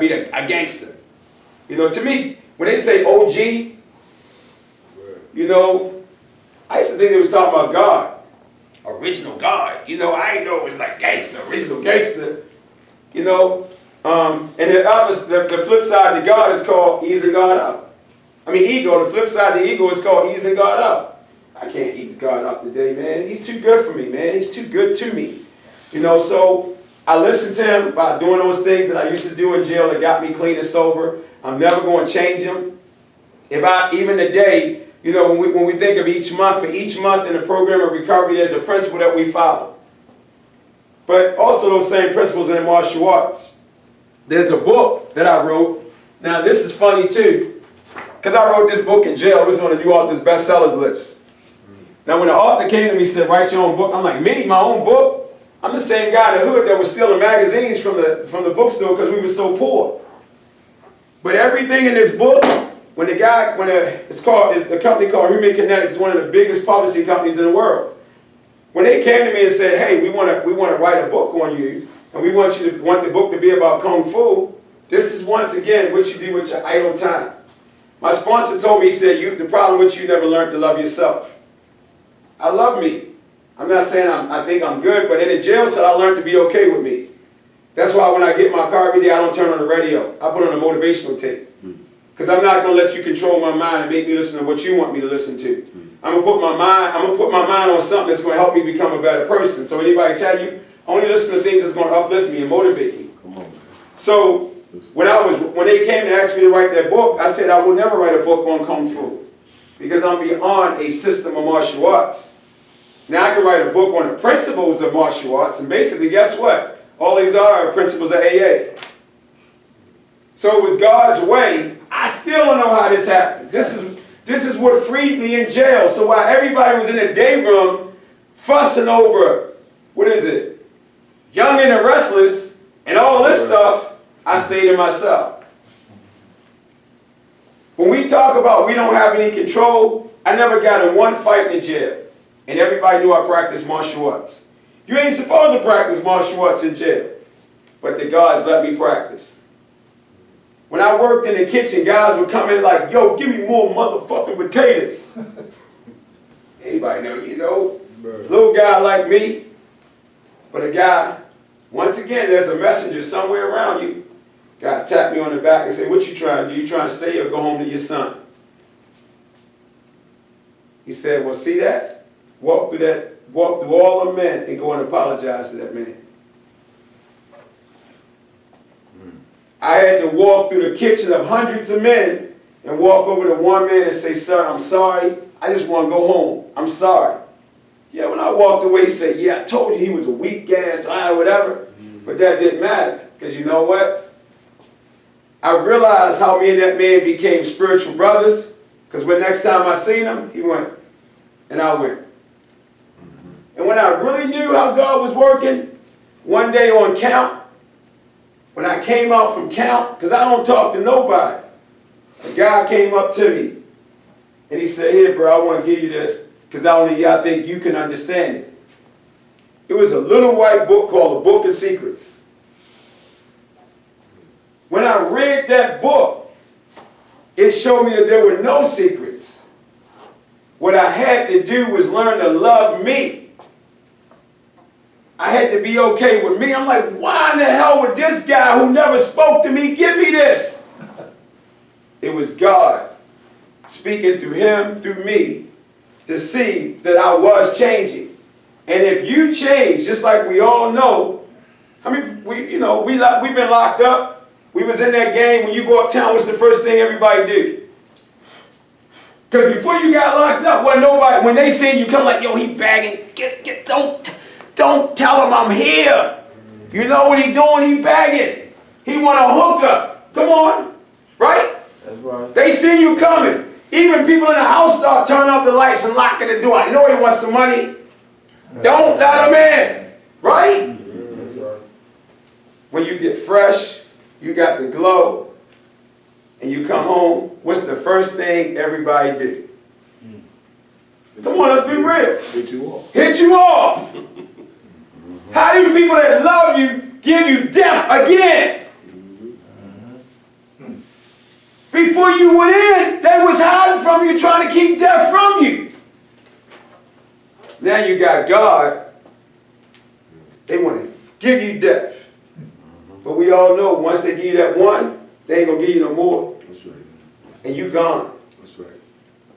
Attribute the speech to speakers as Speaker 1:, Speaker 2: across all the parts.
Speaker 1: be a gangster. You know, to me, when they say OG, you know, I used to think they was talking about God. Original God. You know, I ain't know it was like gangster, original gangster. You know, and the flip side to God is called easing God out. I mean, ego, the flip side to ego is called easing God out. I can't ease God out today, man. He's too good for me, man. He's too good to me. You know, so I listened to him by doing those things that I used to do in jail that got me clean and sober. I'm never going to change him. Even today, you know, when we think of each month, for each month in the program of recovery, there's a principle that we follow. But also those same principles in the martial arts. There's a book that I wrote. Now this is funny too, because I wrote this book in jail. It was on the New Authors bestsellers list. Now when the author came to me and said, write your own book, I'm like, me, my own book? I'm the same guy in the hood that was stealing magazines from the bookstore because we were so poor. But everything in this book, it's a company called Human Kinetics, it's one of the biggest publishing companies in the world. When they came to me and said, hey, we want to write a book on you, and we want the book to be about Kung Fu, this is once again what you do with your idle time. My sponsor told me, he said, the problem with you never learned to love yourself. I love me. I'm not saying I think I'm good, but in the jail cell, I learned to be okay with me. That's why when I get in my car every day, I don't turn on the radio. I put on a motivational tape. Because I'm not going to let you control my mind and make me listen to what you want me to listen to. I'm going to put my mind on something that's going to help me become a better person. So anybody tell you, only listen to things that's going to uplift me and motivate me. Come on. So when they came to ask me to write that book, I said I will never write a book on Kung Fu. Because I'm beyond a system of martial arts. Now I can write a book on the principles of martial arts, and basically, guess what? All these are principles of AA. So it was God's way. I still don't know how this happened. This is what freed me in jail. So while everybody was in the day room fussing over, what is it? Young and the Restless, and all this stuff, I stayed in my cell. When we talk about we don't have any control, I never got in one fight in jail. And everybody knew I practiced martial arts. You ain't supposed to practice martial arts in jail. But the guys let me practice. When I worked in the kitchen, guys would come in like, yo, give me more motherfucking potatoes. Anybody know, you know, little guy like me. But a guy, once again, there's a messenger somewhere around you. Guy tapped me on the back and said, what you trying to do? You trying to stay or go home to your son? He said, well, see that? Walk through all the men and go and apologize to that man. I had to walk through the kitchen of hundreds of men and walk over to one man and say, sir, I'm sorry. I just want to go home. I'm sorry. Yeah, when I walked away, he said, yeah, I told you he was a weak ass, whatever. But that didn't matter, because you know what? I realized how me and that man became spiritual brothers, because when next time I seen him, he went, and I went. And when I really knew how God was working, one day on count, when I came out from count, because I don't talk to nobody, a guy came up to me, and he said, here, bro, I want to give you this, because I think you can understand it. It was a little white book called The Book of Secrets. When I read that book, it showed me that there were no secrets. What I had to do was learn to love me. I had to be okay with me. I'm like, why in the hell would this guy who never spoke to me give me this? It was God speaking through him, through me, to see that I was changing. And if you change, just like we all know, I mean, we've been locked up. We was in that game. When you go uptown, what's the first thing everybody do? Because before you got locked up, when they seen you come like, yo, he bagging, don't tell him I'm here. You know what he doing? He bagging. He want a hookup. Come on. Right?
Speaker 2: That's right.
Speaker 1: They see you coming. Even people in the house start turning off the lights and locking the door. I know he wants some money. Don't let him in. Right? When you get fresh, you got the glow, and you come home, what's the first thing everybody do? Come on, let's be real.
Speaker 2: Hit you off.
Speaker 1: Hit you off. How do people that love you give you death again? before you went in, they was hiding from you, trying to keep death from you. Now you got God. They want to give you death. But we all know once they give you that one, they ain't going to give you no more.
Speaker 2: That's right.
Speaker 1: And you gone.
Speaker 2: That's right.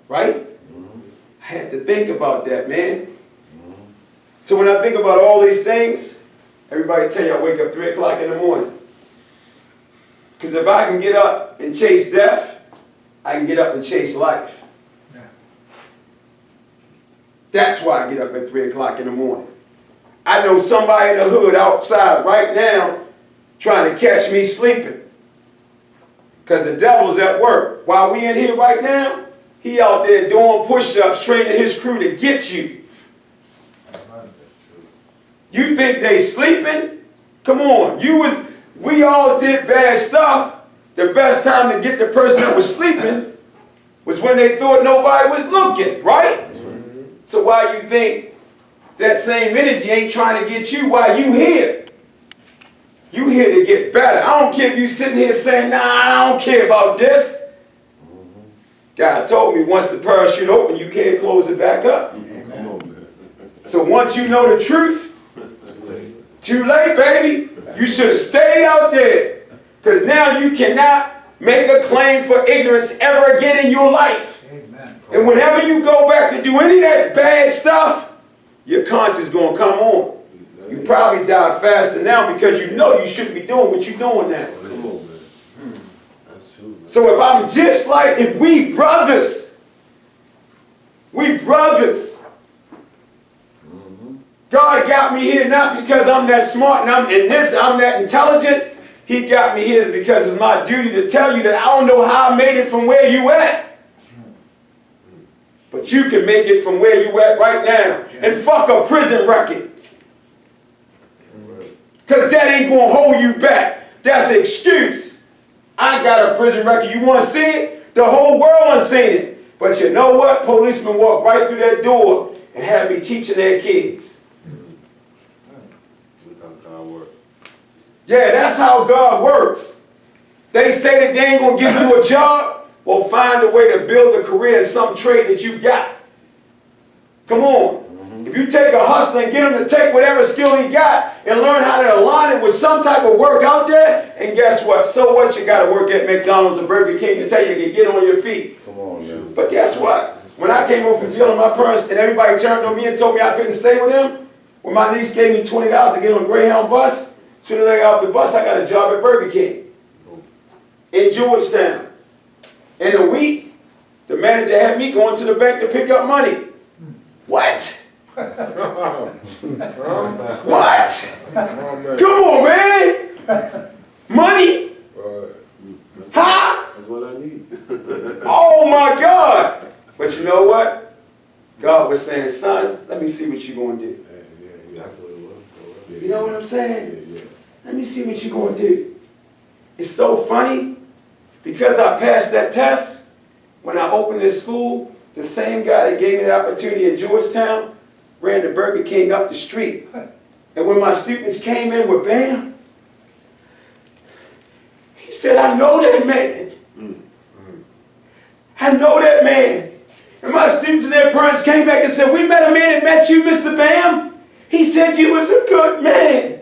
Speaker 1: Right? I had to think about that, man. So when I think about all these things, everybody tell you I wake up 3 o'clock in the morning. Because if I can get up and chase death, I can get up and chase life.
Speaker 3: Yeah.
Speaker 1: That's why I get up at 3 o'clock in the morning. I know somebody in the hood outside right now trying to catch me sleeping. Because the devil's at work. While we in here right now, he out there doing push-ups, training his crew to get you. You think they sleeping? Come on. We all did bad stuff. The best time to get the person that was sleeping was when they thought nobody was looking, right? So why you think that same energy ain't trying to get you while you here? You here to get better. I don't care if you sitting here saying, nah, I don't care about this. God told me once the parachute open, you can't close it back up. So once you know the truth, too late, baby. You should have stayed out there. Because now you cannot make a claim for ignorance ever again in your life.
Speaker 3: Amen.
Speaker 1: And whenever you go back to do any of that bad stuff, your conscience is going to come on. You probably die faster now because you know you shouldn't be doing what you're doing now.
Speaker 2: Come on, man. That's true, man.
Speaker 1: So if I'm just like, if we brothers, God got me here not because I'm that smart and I'm that intelligent. He got me here because it's my duty to tell you that I don't know how I made it from where you at. But you can make it from where you at right now. And fuck a prison record. Because that ain't going to hold you back. That's an excuse. I got a prison record. You want to see it? The whole world has seen it. But you know what? Policemen walk right through that door and have me teaching their kids. Yeah, that's how God works. They say that they ain't going to give you a job. Well, find a way to build a career in some trade that you got. Come on. If you take a hustler and get him to take whatever skill he got and learn how to align it with some type of work out there, and guess what? So what? You got to work at McDonald's or Burger King to tell you to get on your feet.
Speaker 2: Come on, man.
Speaker 1: But guess what? When I came home from jail and my parents and everybody turned on me and told me I couldn't stay with them, when my niece gave me $20 to get on a Greyhound bus, as soon as I got off the bus, I got a job at Burger King in Georgetown. In a week, the manager had me going to the bank to pick up money. What? What? Come on, man. Money? Huh?
Speaker 2: That's what I need.
Speaker 1: Oh my God. But you know what? God was saying, son, let me see what you're going to do.
Speaker 2: That's what it was.
Speaker 1: You know what I'm saying?
Speaker 2: Yeah.
Speaker 1: Let me see what you're going to do. It's so funny because I passed that test. When I opened this school, the same guy that gave me the opportunity at Georgetown ran the Burger King up the street. And when my students came in with BAM, he said, I know that man. I know that man. And my students and their parents came back and said, we met a man that met you, Mr. BAM. He said you was a good man.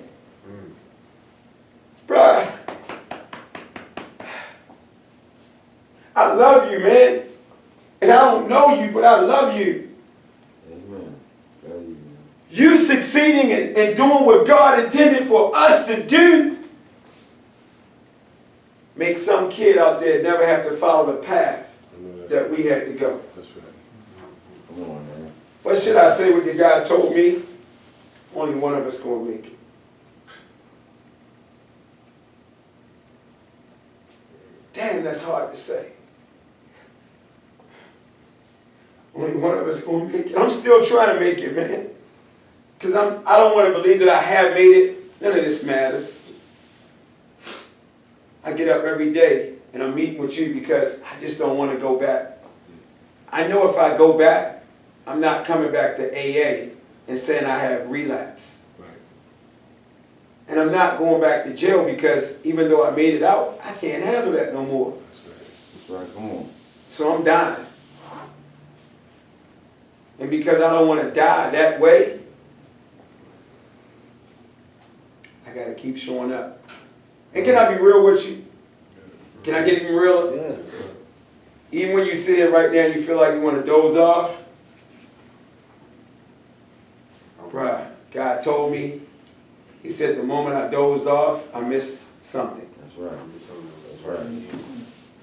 Speaker 1: Bruh, I love you, man. And I don't know you, but I love you.
Speaker 2: Amen.
Speaker 1: You succeeding in doing what God intended for us to do make some kid out there never have to follow the path that we had to go.
Speaker 2: That's right. Come on, man.
Speaker 1: What should I say what the guy told me? Only one of us going to make it. Damn, that's hard to say. Only one of us going to make it. I'm still trying to make it, man. Because I don't want to believe that I have made it. None of this matters. I get up every day and I'm meeting with you because I just don't want to go back. I know if I go back, I'm not coming back to AA and saying I have relapse.
Speaker 2: Right.
Speaker 1: And I'm not going back to jail because even though I made it out, I can't handle that no more.
Speaker 2: That's right. Right, come on.
Speaker 1: So I'm dying. And because I don't want to die that way, I got to keep showing up. And can I be real with you? Can I get even realer?
Speaker 2: Yeah.
Speaker 1: Even when you sit here right now and you feel like you want to doze off, bruh, God told me, he said the moment I dozed off, I missed something.
Speaker 2: That's right. That's right.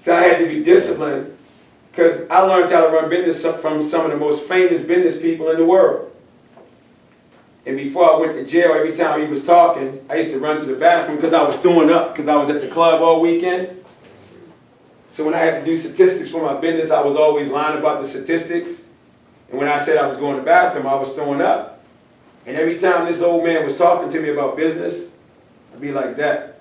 Speaker 1: So I had to be disciplined because I learned how to run business from some of the most famous business people in the world. And before I went to jail, every time he was talking, I used to run to the bathroom because I was throwing up because I was at the club all weekend. So when I had to do statistics for my business, I was always lying about the statistics. And when I said I was going to the bathroom, I was throwing up. And every time this old man was talking to me about business, I'd be like that.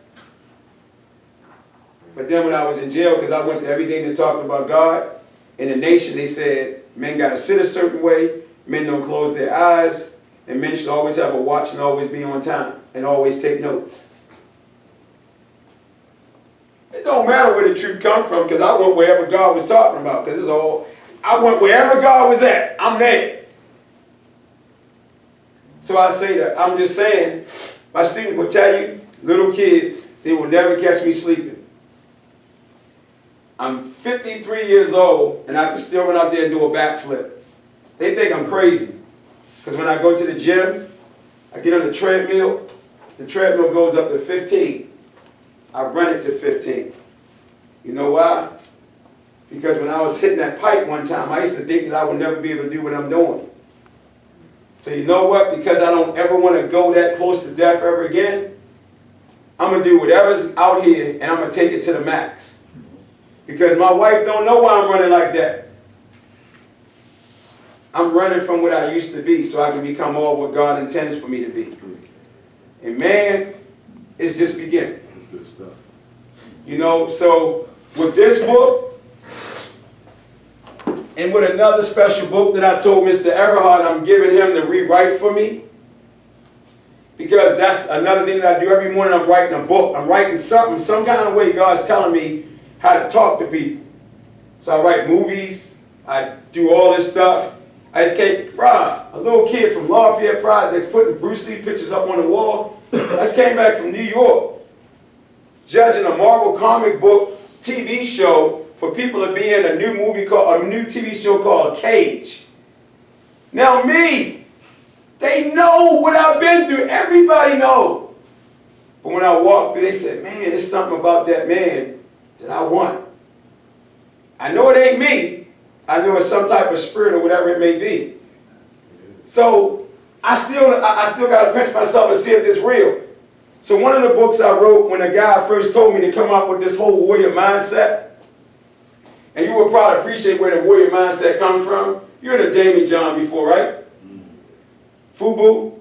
Speaker 1: But then when I was in jail, because I went to everything that talked about God, in the nation they said men got to sit a certain way, men don't close their eyes, and men should always have a watch and always be on time and always take notes. It don't matter where the truth comes from, because I went wherever God was talking about, because I went wherever God was at, I'm there. So I say that, I'm just saying, my students will tell you, little kids, they will never catch me sleeping. I'm 53 years old, and I can still run out there and do a backflip. They think I'm crazy, because when I go to the gym, I get on the treadmill goes up to 15. I run it to 15. You know why? Because when I was hitting that pipe one time, I used to think that I would never be able to do what I'm doing. So you know what? Because I don't ever want to go that close to death ever again, I'm going to do whatever's out here, and I'm going to take it to the max. Because my wife don't know why I'm running like that. I'm running from what I used to be so I can become all what God intends for me to be. And man, it's just beginning.
Speaker 2: That's good stuff.
Speaker 1: You know, so with this book, and with another special book that I told Mr. Everhart I'm giving him to rewrite for me, because that's another thing that I do every morning. I'm writing a book. I'm writing something, some kind of way God's telling me how to talk to people. So I write movies. I do all this stuff. I just came, a little kid from Lafayette Projects putting Bruce Lee pictures up on the wall. I just came back from New York, judging a Marvel comic book TV show for people to be in a new TV show called Cage. Now me, they know what I've been through. Everybody knows. But when I walked through, they said, man, there's something about that man that I want. I know it ain't me. I know it's some type of spirit or whatever it may be. So I still got to pinch myself and see if it's real. So one of the books I wrote when a guy first told me to come up with this whole warrior mindset, and you will probably appreciate where the warrior mindset comes from. You heard of Damon John before, right? Fubu.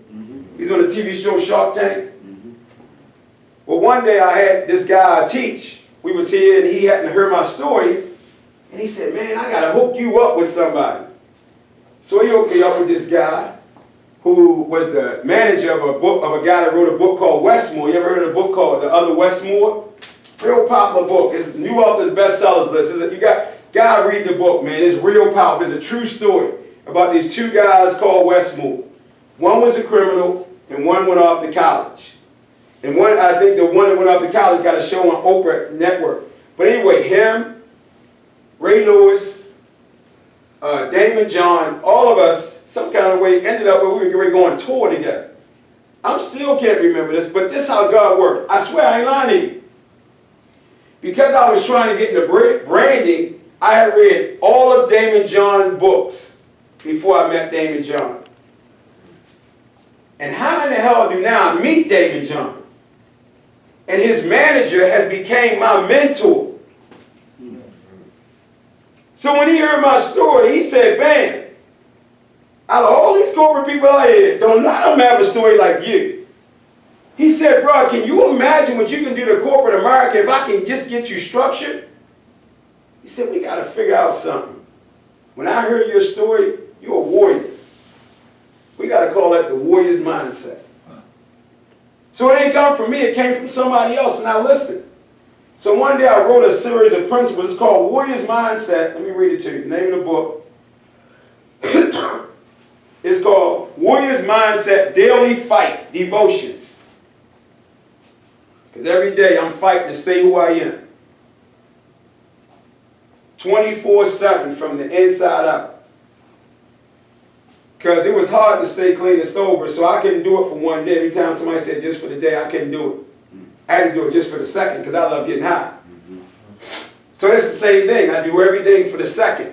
Speaker 1: He's on the TV show Shark Tank. Well, one day I had this guy I teach. We was here and he hadn't heard my story. And he said, man, I got to hook you up with somebody. So he hooked me up with this guy who was the manager of a guy that wrote a book called Westmore. You ever heard of a book called The Other Westmore? Real popular book. It's New Authors Bestsellers list. Gotta read the book, man. It's real powerful. It's a true story about these two guys called Westmore. One was a criminal and one went off to college. And I think the one that went off to college got a show on Oprah Network. But anyway, him, Ray Lewis, Damon John, all of us, some kind of way, ended up where we were going tour together. I still can't remember this, but this is how God worked. I swear I ain't lying to you. Because I was trying to get into branding, I had read all of Damon John's books before I met Damon John. And how in the hell do now I meet Damon John? And his manager has became my mentor. So when he heard my story, he said, "Bam, out of all these corporate people out here, none of them have a story like you." He said, "Bro, can you imagine what you can do to corporate America if I can just get you structured?" He said, "We got to figure out something. When I heard your story, you're a warrior. We got to call that the warrior's mindset." So it ain't come from me, it came from somebody else. Now listen, So one day I wrote a series of principles. It's called Warrior's Mindset. Let me read it to you. The name of the book. It's called Warrior's Mindset Daily Fight Devotions. Because every day I'm fighting to stay who I am. 24/7 from the inside out. Because it was hard to stay clean and sober, so I couldn't do it for one day. Every time somebody said just for the day, I couldn't do it. I had to do it just for the second because I love getting high. So it's the same thing. I do everything for the second.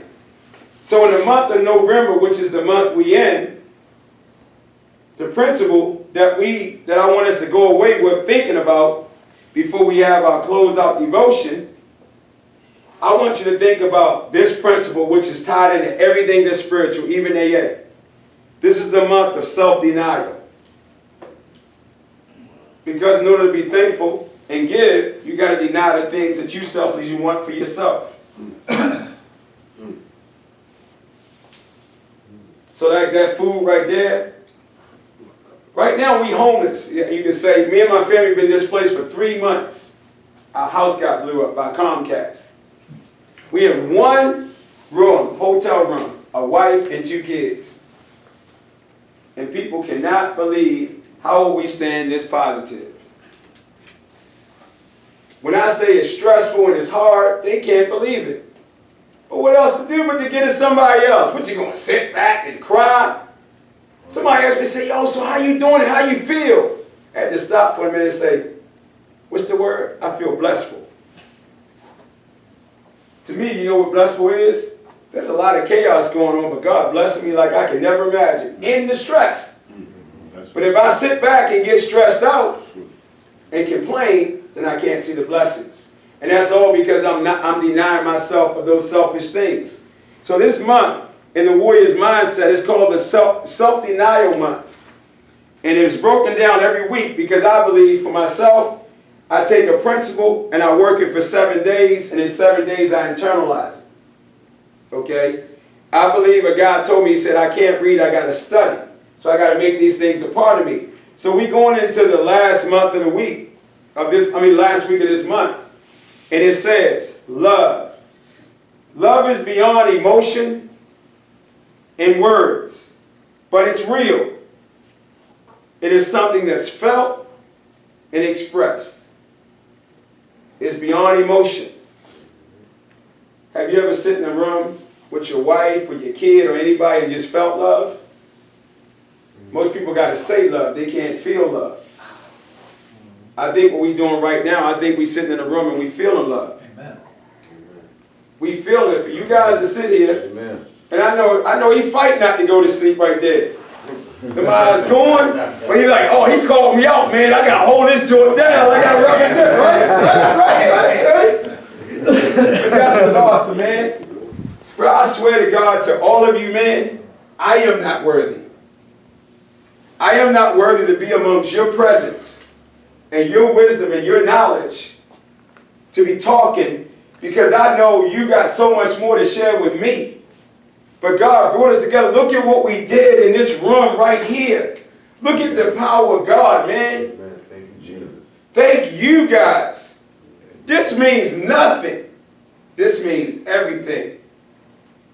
Speaker 1: So in the month of November, which is the month we in, the principle that I want us to go away with thinking about before we have our closeout devotion, I want you to think about this principle which is tied into everything that's spiritual, even AA. This is the month of self-denial. Because in order to be thankful and give, you got to deny the things that you selfishly want for yourself. So that food right there, right now we homeless. You can say, me and my family have been displaced for 3 months. Our house got blew up by Comcast. We have one room, hotel room, a wife and 2 kids. And people cannot believe how we stand this positive. When I say it's stressful and it's hard, they can't believe it. But what else to do but to get at somebody else? What, you going to sit back and cry? Somebody asked me, say, yo, so how you doing and how you feel? I had to stop for a minute and say, what's the word? I feel blessful. To me, you know what blessful is? There's a lot of chaos going on, but God blessing me like I can never imagine. In the stress. But if I sit back and get stressed out and complain, then I can't see the blessings. And that's all because I'm denying myself of those selfish things. So this month, in the Warrior's Mindset, it's called the Self-Denial Month. And it's broken down every week because I believe for myself, I take a principle and I work it for 7 days, and in 7 days I internalize it. Okay? I believe a guy told me, he said, I can't read, I got to study. So I got to make these things a part of me. So we're going into the last month of the week of this, last week of this month. And it says, love. Love is beyond emotion and words, but it's real. It is something that's felt and expressed. It's beyond emotion. Have you ever sit in a room with your wife or your kid or anybody and just felt love? Most people got to say love. They can't feel love. I think what we're doing right now, I think we're sitting in a room and we feeling love.
Speaker 3: Amen.
Speaker 1: We feel it. For you guys to sit here,
Speaker 2: Amen.
Speaker 1: and I know he fight not to go to sleep right there. The eyes going, but he's like, oh, he called me out, man. I got to hold this joint down. I got to rub it down, right? But that's what's awesome, man. Bro, I swear to God, to all of you, man, I am not worthy. I am not worthy to be amongst your presence and your wisdom and your knowledge to be talking, because I know you got so much more to share with me. But God brought us together. Look at what we did in this room right here. Look at the power of God, man.
Speaker 2: Amen. Thank you, Jesus.
Speaker 1: Thank you guys. This means nothing. This means everything.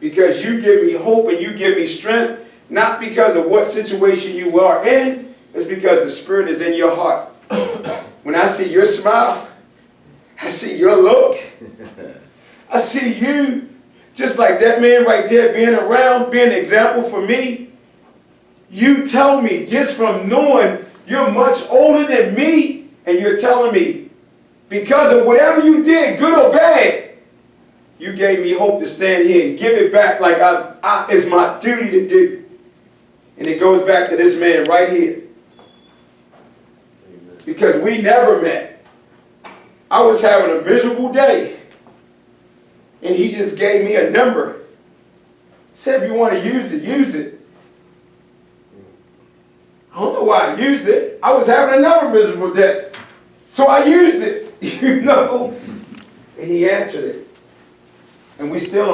Speaker 1: Because you give me hope and you give me strength, not because of what situation you are in, it's because the Spirit is in your heart. When I see your smile, I see your look, I see you, just like that man right there being around, being an example for me. You tell me, just from knowing you're much older than me, and you're telling me, because of whatever you did, good or bad, you gave me hope to stand here and give it back like it's my duty to do. And it goes back to this man right here.
Speaker 2: Amen.
Speaker 1: Because we never met. I was having a miserable day. And he just gave me a number. Said if you want to use it, use it. I don't know why I used it. I was having another miserable day. So I used it, you know. And he answered it. And we still don't